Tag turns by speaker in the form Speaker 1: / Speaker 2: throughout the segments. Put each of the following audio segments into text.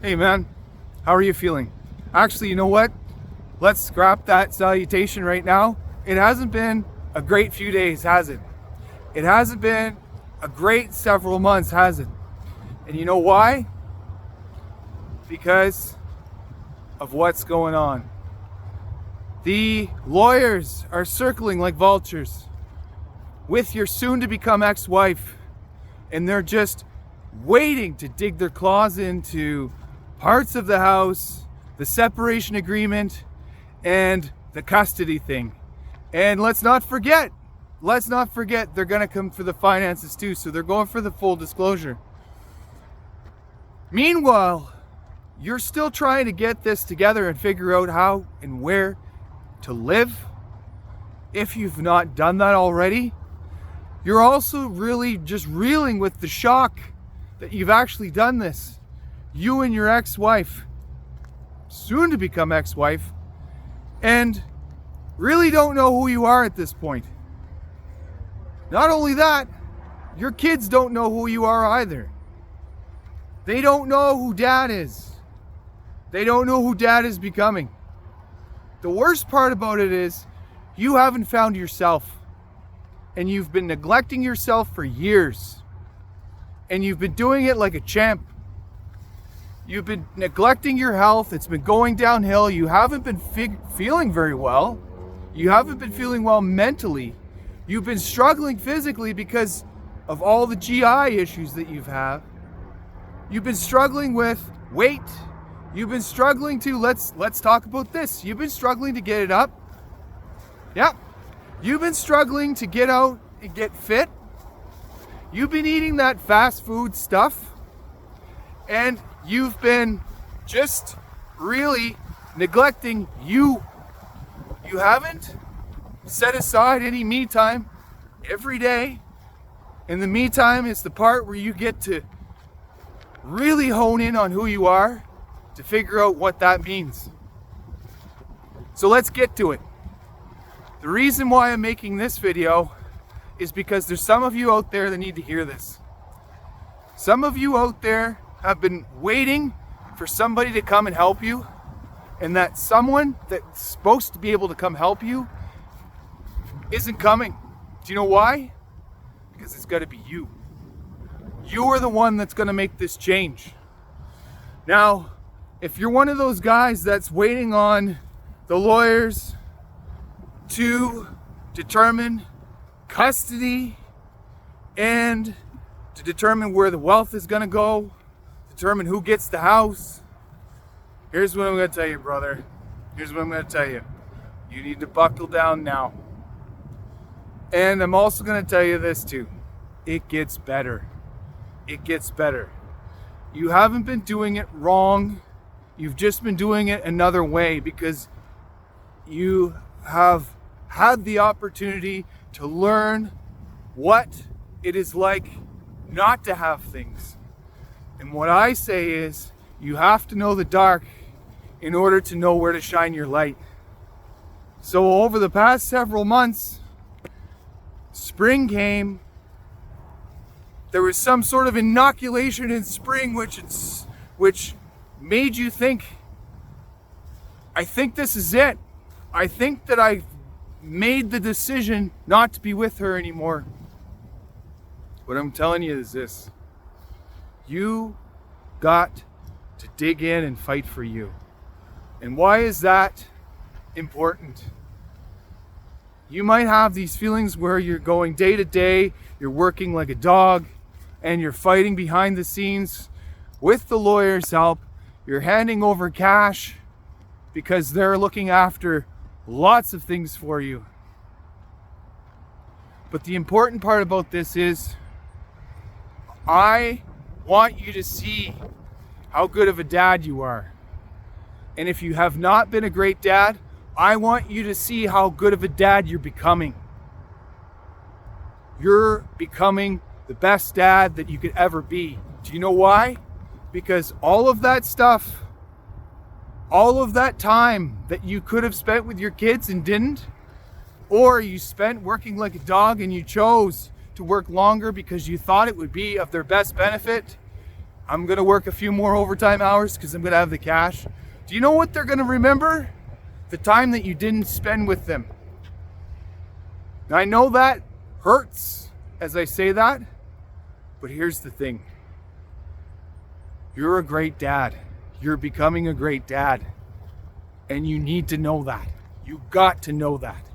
Speaker 1: Hey man, how are you feeling? Actually, you know what? Let's scrap that salutation right now. It hasn't been a great few days, has it? It hasn't been a great several months, has it? And you know why? Because of what's going on. The lawyers are circling like vultures with your soon-to-become ex-wife, and they're just waiting to dig their claws into parts of the house, the separation agreement, and the custody thing. And let's not forget, they're gonna come for the finances too, so they're going for the full disclosure. Meanwhile, you're still trying to get this together and figure out how and where to live. If you've not done that already, you're also really just reeling with the shock that you've actually done this. You and your ex-wife, soon to become ex-wife, and really don't know who you are at this point. Not only that, your kids don't know who you are either. They don't know who dad is. They don't know who dad is becoming. The worst part about it is you haven't found yourself, and you've been neglecting yourself for years, and you've been doing it like a champ. You've been neglecting your health. It's been going downhill. You haven't been feeling very well. You haven't been feeling well mentally. You've been struggling physically because of all the GI issues that you've had. You've been struggling with weight. You've been struggling to, let's talk about this. You've been struggling to get it up. Yeah. You've been struggling to get out and get fit. You've been eating that fast food stuff. And you've been just really neglecting you. You haven't set aside any me time every day. And the me time is the part where you get to really hone in on who you are to figure out what that means. So let's get to it. The reason why I'm making this video is because there's some of you out there that need to hear this. Some of you out there have been waiting for somebody to come and help you, and that someone that's supposed to be able to come help you isn't coming. Do you know why? Because it's got to be you. You are the one that's going to make this change. Now, if you're one of those guys that's waiting on the lawyers to determine custody and to determine where the wealth is going to go, determine who gets the house, here's what I'm going to tell you, brother. Here's what I'm going to tell you. You need to buckle down now. And I'm also going to tell you this too. It gets better. It gets better. You haven't been doing it wrong. You've just been doing it another way because you have had the opportunity to learn what it is like not to have things. And what I say is you have to know the dark in order to know where to shine your light. So over the past several months, spring came. There was some sort of inoculation in spring which made you think, I think this is it. I think that I've made the decision not to be with her anymore. What I'm telling you is this. You got to dig in and fight for you. And why is that important? You might have these feelings where you're going day to day, you're working like a dog, and you're fighting behind the scenes with the lawyer's help. You're handing over cash because they're looking after lots of things for you. But the important part about this is I want you to see how good of a dad you are. And if you have not been a great dad, I want you to see how good of a dad you're becoming. You're becoming the best dad that you could ever be. Do you know why? Because all of that stuff, all of that time that you could have spent with your kids and didn't, or you spent working like a dog and you chose to work longer because you thought it would be of their best benefit, I'm going to work a few more overtime hours because I'm going to have the cash. Do you know what they're going to remember? The time that you didn't spend with them. Now, I know that hurts as I say that, but here's the thing. You're a great dad. You're becoming a great dad. And you need to know that. You got to know that.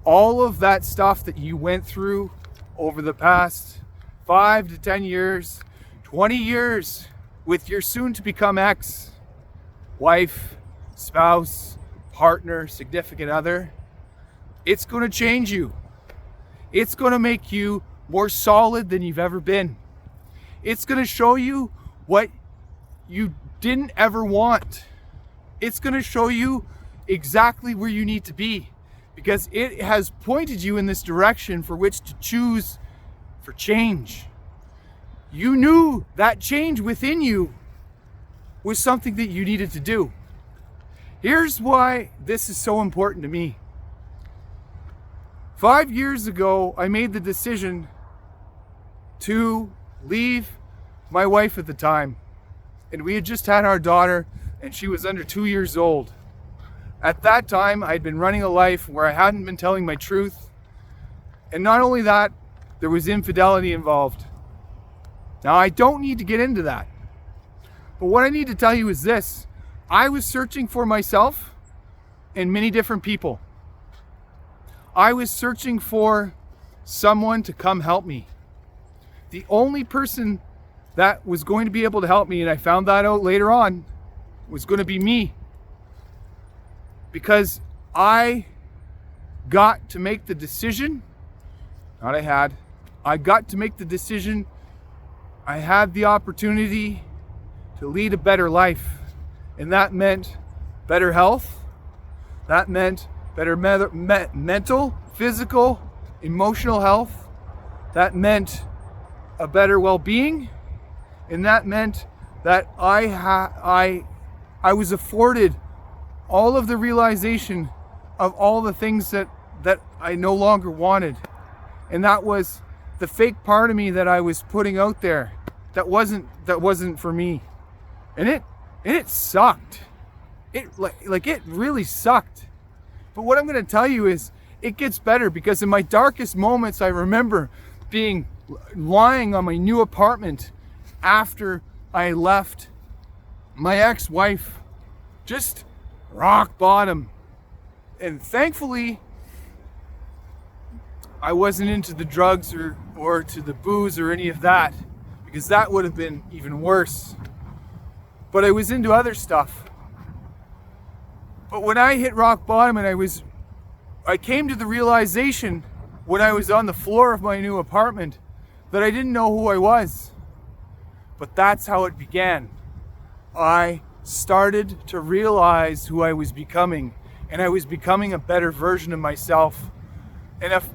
Speaker 1: All of that stuff that you went through over the past 5 to 10 years, 20 years with your soon to become ex, wife, spouse, partner, significant other, it's going to change you. It's going to make you more solid than you've ever been. It's going to show you what you didn't ever want. It's going to show you exactly where you need to be, because it has pointed you in this direction for which to choose for change. You knew that change within you was something that you needed to do. Here's why this is so important to me. 5 years ago, I made the decision to leave my wife at the time. And we had just had our daughter, and she was under 2 years old. At that time, I'd been running a life where I hadn't been telling my truth. And not only that, there was infidelity involved. Now, I don't need to get into that. But what I need to tell you is this. I was searching for myself in many different people. I was searching for someone to come help me. The only person that was going to be able to help me, and I found that out later on, was going to be me. Because I got to make the decision, I got to make the decision, I had the opportunity to lead a better life. And that meant better health. That meant better mental, physical, emotional health. That meant a better well-being. And that meant that I was afforded all of the realization of all the things that I no longer wanted. And that was the fake part of me that I was putting out there that wasn't for me. And it sucked. It really sucked. But what I'm going to tell you is it gets better, because in my darkest moments I remember lying on my new apartment after I left my ex-wife, just rock bottom. And thankfully I wasn't into the drugs or to the booze or any of that, because that would have been even worse. But I was into other stuff. But when I hit rock bottom and I came to the realization when I was on the floor of my new apartment that I didn't know who I was. But that's how it began. I started to realize who I was becoming, and I was becoming a better version of myself. And if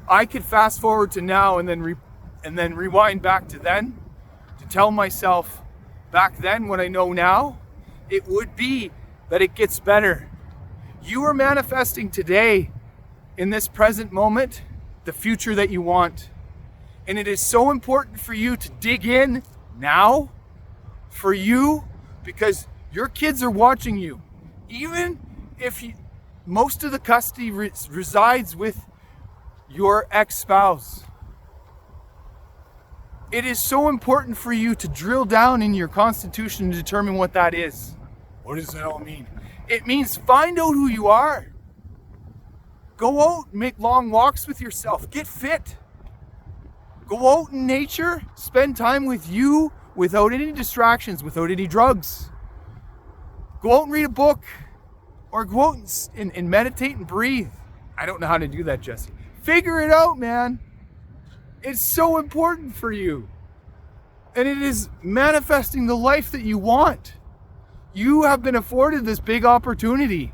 Speaker 1: I could fast forward to now and then rewind back to then, to tell myself back then what I know now, it would be that it gets better. You are manifesting today, in this present moment, the future that you want. And it is so important for you to dig in now for you, because your kids are watching you. Even if most of the custody resides with your ex-spouse. It is so important for you to drill down in your constitution to determine what that is. What does that all mean? It means find out who you are. Go out, make long walks with yourself, get fit. Go out in nature, spend time with you without any distractions, without any drugs. Go out and read a book, or go out and meditate and breathe. I don't know how to do that, Jesse. Figure it out, man. It's so important for you. And it is manifesting the life that you want. You have been afforded this big opportunity.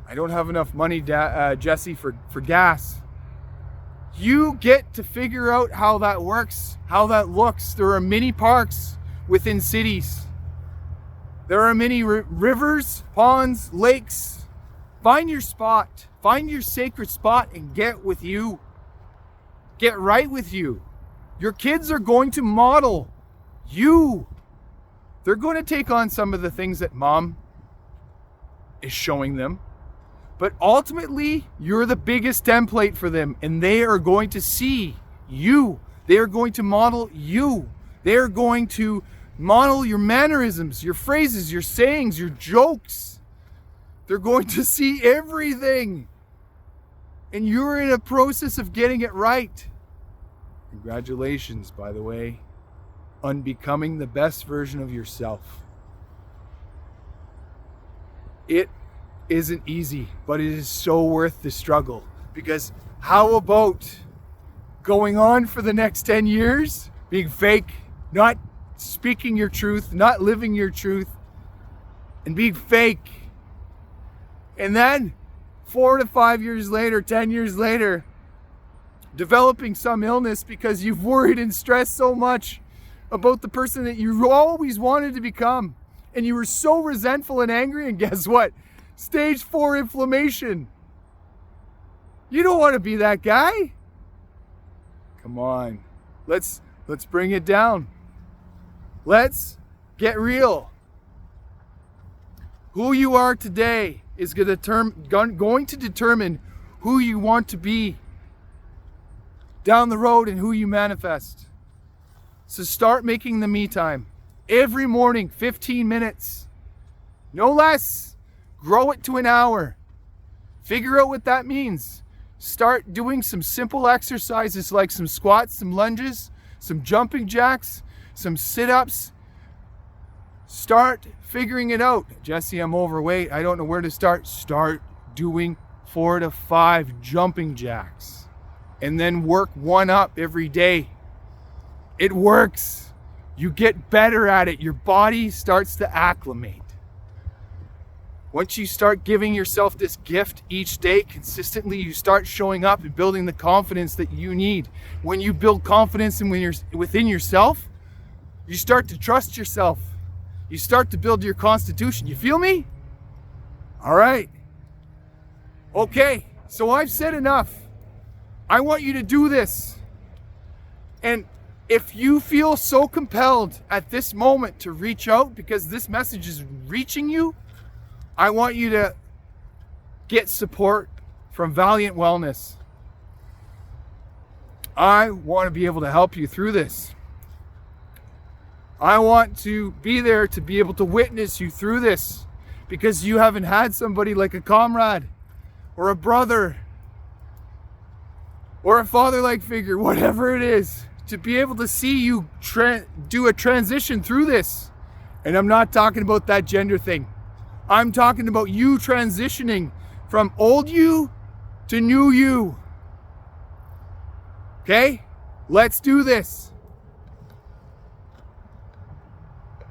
Speaker 1: I don't have enough money, Jesse, for gas. You get to figure out how that works, how that looks. There are many parks within cities. There are many rivers, ponds, lakes. Find your spot. Find your sacred spot and get with you. Get right with you. Your kids are going to model you They're going to take on some of the things that mom is showing them. But ultimately, you're the biggest template for them, and they are going to see you. They are going to model you. They are going to model your mannerisms, your phrases, your sayings, your jokes. They're going to see everything. And you're in a process of getting it right. Congratulations, by the way, on becoming the best version of yourself. It isn't easy, but it is so worth the struggle. Because how about going on for the next 10 years, being fake, not speaking your truth, not living your truth, and being fake. And then 4 to 5 years later, 10 years later, developing some illness because you've worried and stressed so much about the person that you always wanted to become. And you were so resentful and angry, and guess what? Stage 4 inflammation. You don't want to be that guy. Come on. Let's bring it down. Let's get real. Who you are today is going to determine who you want to be down the road and who you manifest. So start making the me time. Every morning, 15 minutes. No less. Grow it to an hour. Figure out what that means. Start doing some simple exercises like some squats, some lunges, some jumping jacks, some sit-ups. Start figuring it out. Jesse, I'm overweight. I don't know where to start. Start doing 4 to 5 jumping jacks. And then work one up every day. It works. You get better at it. Your body starts to acclimate. Once you start giving yourself this gift each day consistently, you start showing up and building the confidence that you need. When you build confidence within yourself, you start to trust yourself. You start to build your constitution. You feel me? All right. Okay, so I've said enough. I want you to do this. And if you feel so compelled at this moment to reach out because this message is reaching you, I want you to get support from Valiant Wellness. I want to be able to help you through this. I want to be there to be able to witness you through this because you haven't had somebody like a comrade or a brother or a father-like figure, whatever it is, to be able to see you do a transition through this. And I'm not talking about that gender thing. I'm talking about you transitioning from old you to new you. Okay? Let's do this.